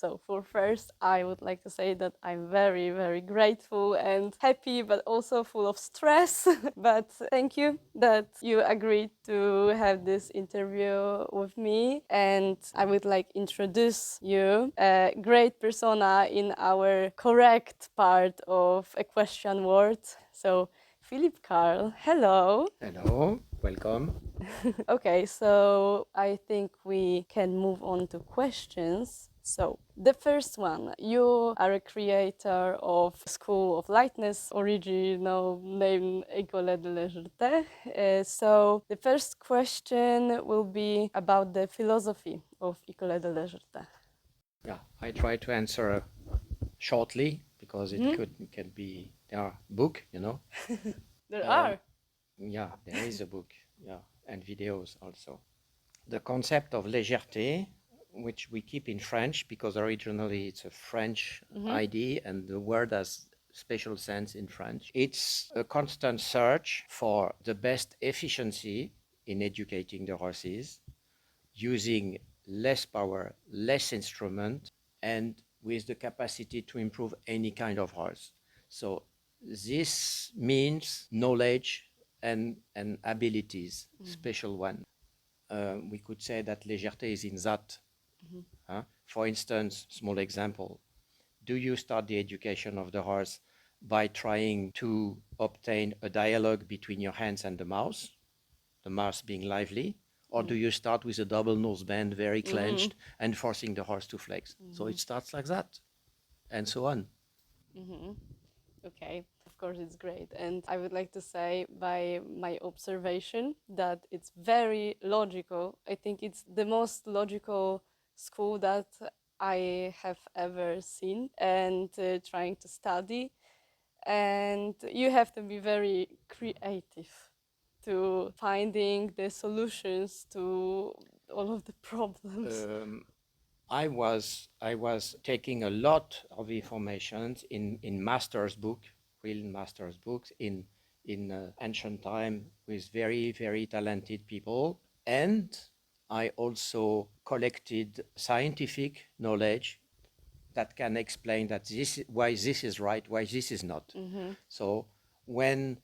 So for first, I would like to say that I'm very, very grateful and happy, but also full of stress. But thank you that you agreed to have this interview with me. And I would like introduce you a great persona in our correct part of a question word. So Philip Karl, hello. Hello, welcome. Okay, so I think we can move on to questions. So, the first one, you are a creator of School of Lightness, original name École de Légèreté. So, the first question will be about the philosophy of École de Légèreté. Yeah, I try to answer shortly because it Mhm. can be there are book, There Um, are. yeah, there is a book, yeah, and videos also. The concept of légèreté, which we keep in French because originally it's a French idea and the word has special sense in French. It's a constant search for the best efficiency in educating the horses using less power, less instrument, and with the capacity to improve any kind of horse. So this means knowledge and abilities, special one. We could say that légèreté is in that. For instance, small example, do you start the education of the horse by trying to obtain a dialogue between your hands and the mouse being lively, or do you start with a double nose bend, very clenched, and forcing the horse to flex? So it starts like that, and so on. Okay, of course, it's great. And I would like to say, by my observation, that it's very logical. I think it's the most logical school that I have ever seen and trying to study. And you have to be very creative to finding the solutions to all of the problems. I was taking a lot of information in master's book, real master's books in ancient time with very very talented people, and I also collected scientific knowledge that can explain that this why this is right, why this is not. So when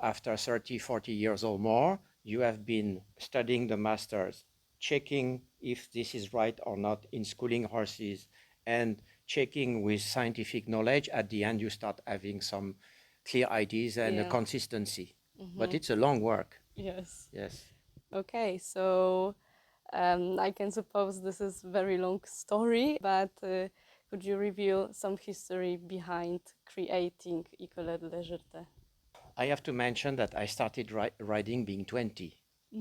after 30, 40 years or more, you have been studying the masters, checking if this is right or not in schooling horses, and checking with scientific knowledge, at the end you start having some clear ideas and a Yeah. consistency. But it's a long work. Yes. Yes. Okay, so I can suppose this is a very long story, but could you reveal some history behind creating École de Légèreté? I have to mention that I started riding being 20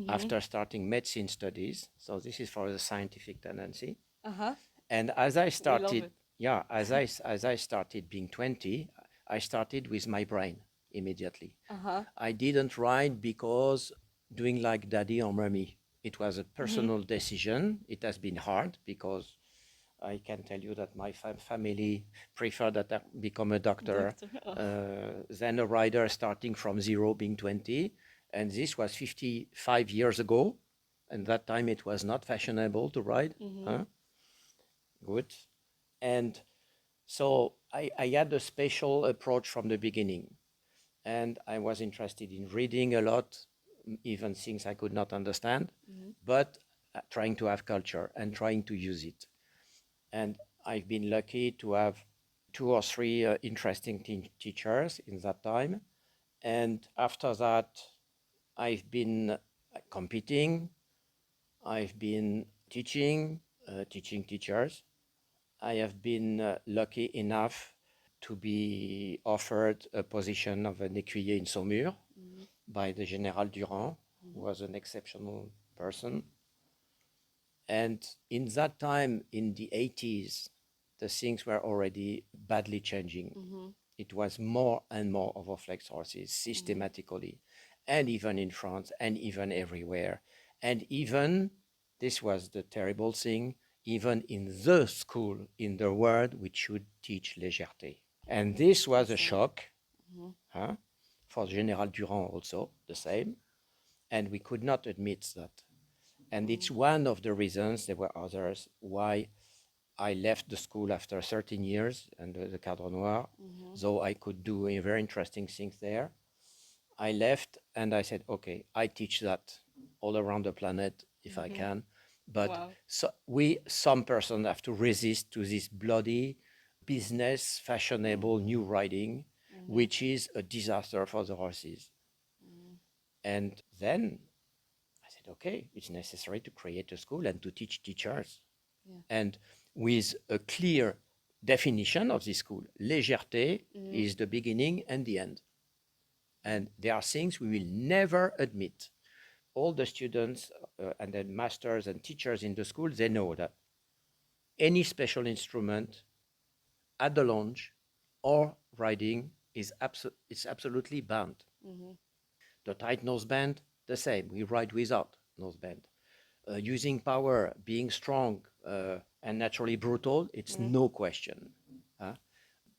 after starting medicine studies. So this is for the scientific tendency. Uh-huh. And as I We love started, it. yeah, as I started being 20, I started with my brain immediately. Uh-huh. I didn't ride because doing like daddy or mommy. It was a personal decision. It has been hard because I can tell you that my family prefer that I become a doctor Doctor. Oh. than a rider starting from zero, being 20. And this was 55 years ago. And that time it was not fashionable to ride. Huh? Good. And so I had a special approach from the beginning. And I was interested in reading a lot, even things I could not understand, but trying to have culture and trying to use it. And I've been lucky to have two or three interesting teachers in that time. And after that, I've been competing, I've been teaching teachers. I have been lucky enough to be offered a position of an écuyer in Saumur by the Général Durand, who was an exceptional person. And in that time, in the 80s, the things were already badly changing. It was more and more overflex horses systematically, and even in France, and even everywhere. And even, this was the terrible thing, even in the school in the world which should teach légèreté. And this was a shock huh, for Général Durand also, the same. And we could not admit that. And it's one of the reasons, there were others, why I left the school after 13 years and the Cadre Noir, so I could do a very interesting things there. I left and I said, okay, I teach that all around the planet if I can. But Wow. so some person have to resist to this bloody business, fashionable new riding, which is a disaster for the horses. And then I said, okay, it's necessary to create a school and to teach teachers. Yeah. And with a clear definition of this school, légèreté is the beginning and the end. And there are things we will never admit. All the students and then masters and teachers in the school, they know that any special instrument at the lounge or riding is it's absolutely banned. The tight noseband, the same. We ride without noseband. Using power, being strong and naturally brutal, it's no question.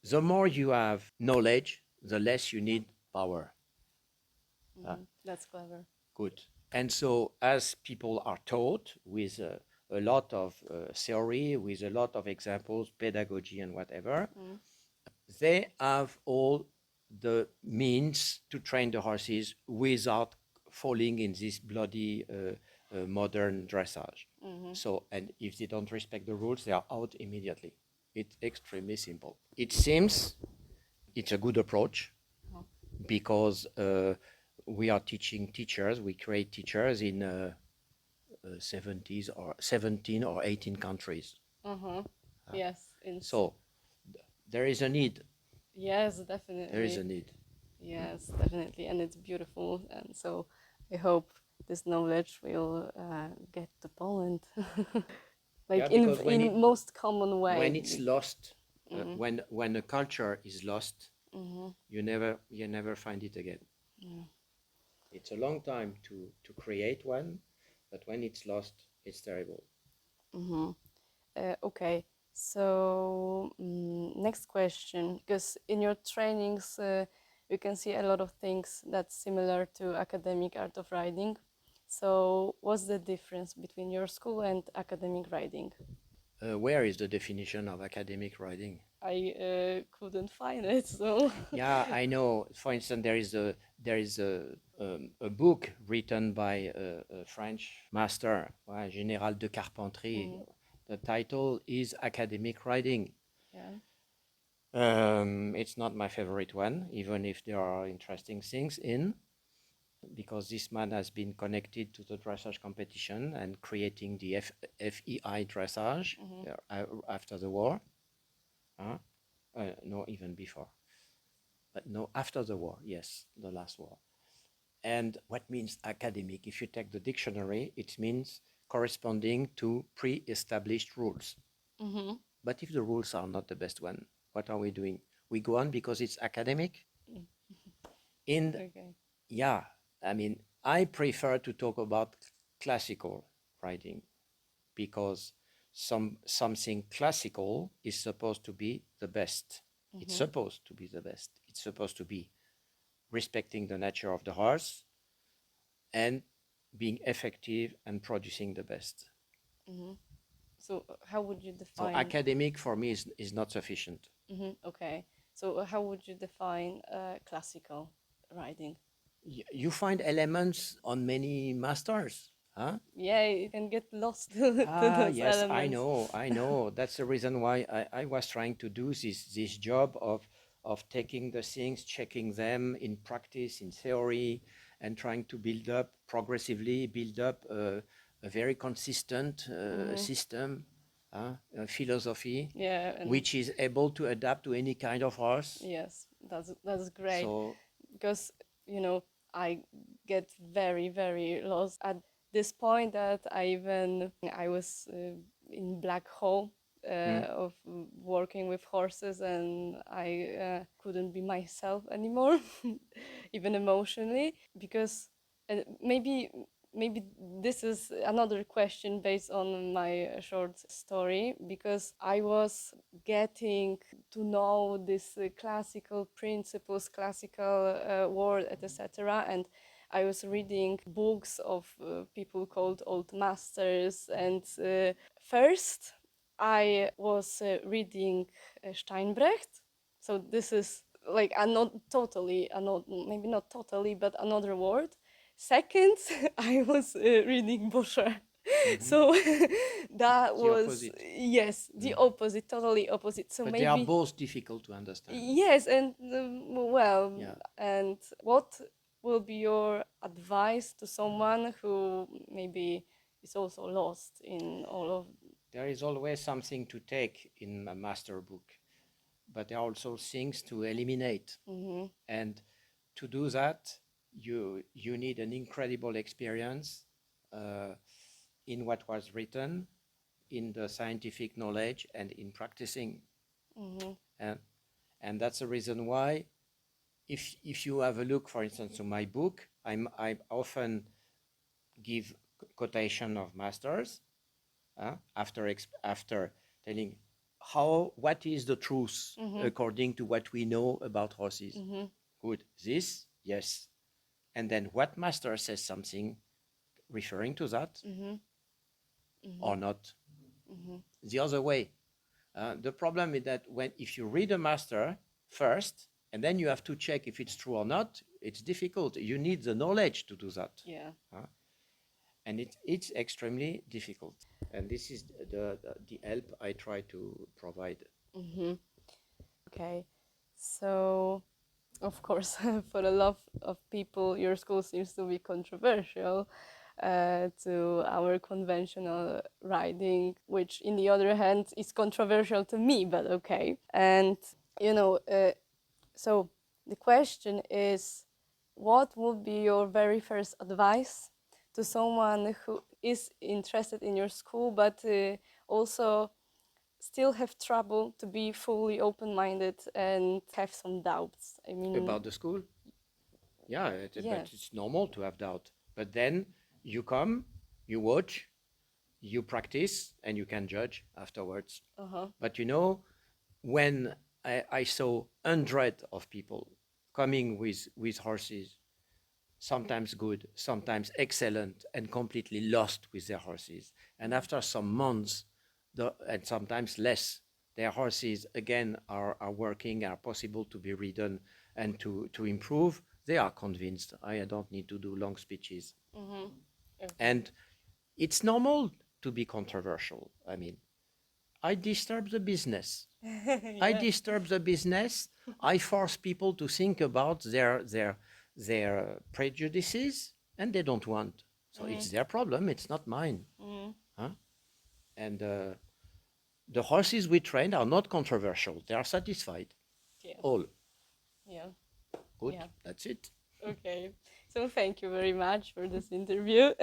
The more you have knowledge, the less you need power. That's clever. Good. And so, as people are taught with a lot of theory, with a lot of examples, pedagogy, and whatever, they have all the means to train the horses without falling in this bloody modern dressage. So, and if they don't respect the rules, they are out immediately. It's extremely simple. It seems it's a good approach because we are teaching teachers, we create teachers in 70s or 17 or 18 countries. Yes. So there is a need. Yes, definitely. There is a need. Yes, definitely, and it's beautiful. And so I hope this knowledge will get to Poland, like Yeah, because in most common way. when it's lost, when a culture is lost, you never find it again. It's a long time to create one, but when it's lost, it's terrible. Okay, so next question, because in your trainings you can see a lot of things that's similar to academic art of riding. So what's the difference between your school and academic riding? Where is the definition of academic riding? I couldn't find it, so Yeah, I know. For instance, there is a book written by a French master, Général de Carpentry. The title is Academic Riding. yeah. It's not my favorite one, even if there are interesting things in, because this man has been connected to the dressage competition and creating the FEI dressage after the war. No, even before. But no, after the war, yes, the last war. And what means academic? If you take the dictionary, it means corresponding to pre-established rules. But if the rules are not the best one, what are we doing? We go on because it's academic. Okay. Yeah, I mean, I prefer to talk about classical writing because something classical is supposed to be the best. It's supposed to be the best. It's supposed to be respecting the nature of the horse and being effective and producing the best. So how would you So define? academic for me is not sufficient. Okay. So how would you define classical riding? You find elements on many masters. Huh? Yeah, you can get lost to those Yes, elements. I know. That's the reason why I was trying to do this job of taking the things, checking them in practice, in theory, and trying to progressively build up a very consistent system, philosophy, Yeah, and which is able to adapt to any kind of horse. yes, that's great. So Because I get very lost at this point that I was in black hole of working with horses, and I couldn't be myself anymore, even emotionally, because maybe this is another question based on my short story, because I was getting to know these classical principles, classical word, etc. And I was reading books of people called old masters, and first I was reading Steinbrecht. So this is like maybe not totally, but another word. Second, I was reading Boscher. So that The was, opposite. yes, the opposite, totally opposite. So But they are maybe, both difficult to understand. yes, and well, Yeah. and what will be your advice to someone who maybe is also lost in all of? There is always something to take in a master book, but there are also things to eliminate. And to do that, you need an incredible experience in what was written, in the scientific knowledge, and in practicing. And and that's the reason why, if you have a look, for instance, to my book, I often give quotation of masters after telling what is the truth according to what we know about horses. Good, this, yes, and then what master says something referring to that or not. The other way. The problem is that if you read a master first and then you have to check if it's true or not, it's difficult. You need the knowledge to do that. Yeah. And it's extremely difficult. And this is the help I try to provide. Okay. So, of course, for a lot of people, your school seems to be controversial to our conventional riding, which, in the other hand, is controversial to me, but okay. And, so the question is, what would be your very first advice to someone who is interested in your school, but also still have trouble to be fully open-minded and have some doubts? I mean, About the school? Yeah, but it's normal to have doubt. But then you come, you watch, you practice, and you can judge afterwards. But when I saw hundreds of people coming with horses, sometimes good, sometimes excellent, and completely lost with their horses. And after some months, and sometimes less, their horses again are working, are possible to be ridden and to improve. They are convinced. I don't need to do long speeches. And it's normal to be controversial. I mean, I disturb the business. I disturb the business. I force people to think about their prejudices, and they don't want. So it's their problem. It's not mine. Huh? And the horses we train are not controversial. They are satisfied. Yeah. All. Yeah. Good. Yeah. That's it. Okay. So thank you very much for this interview.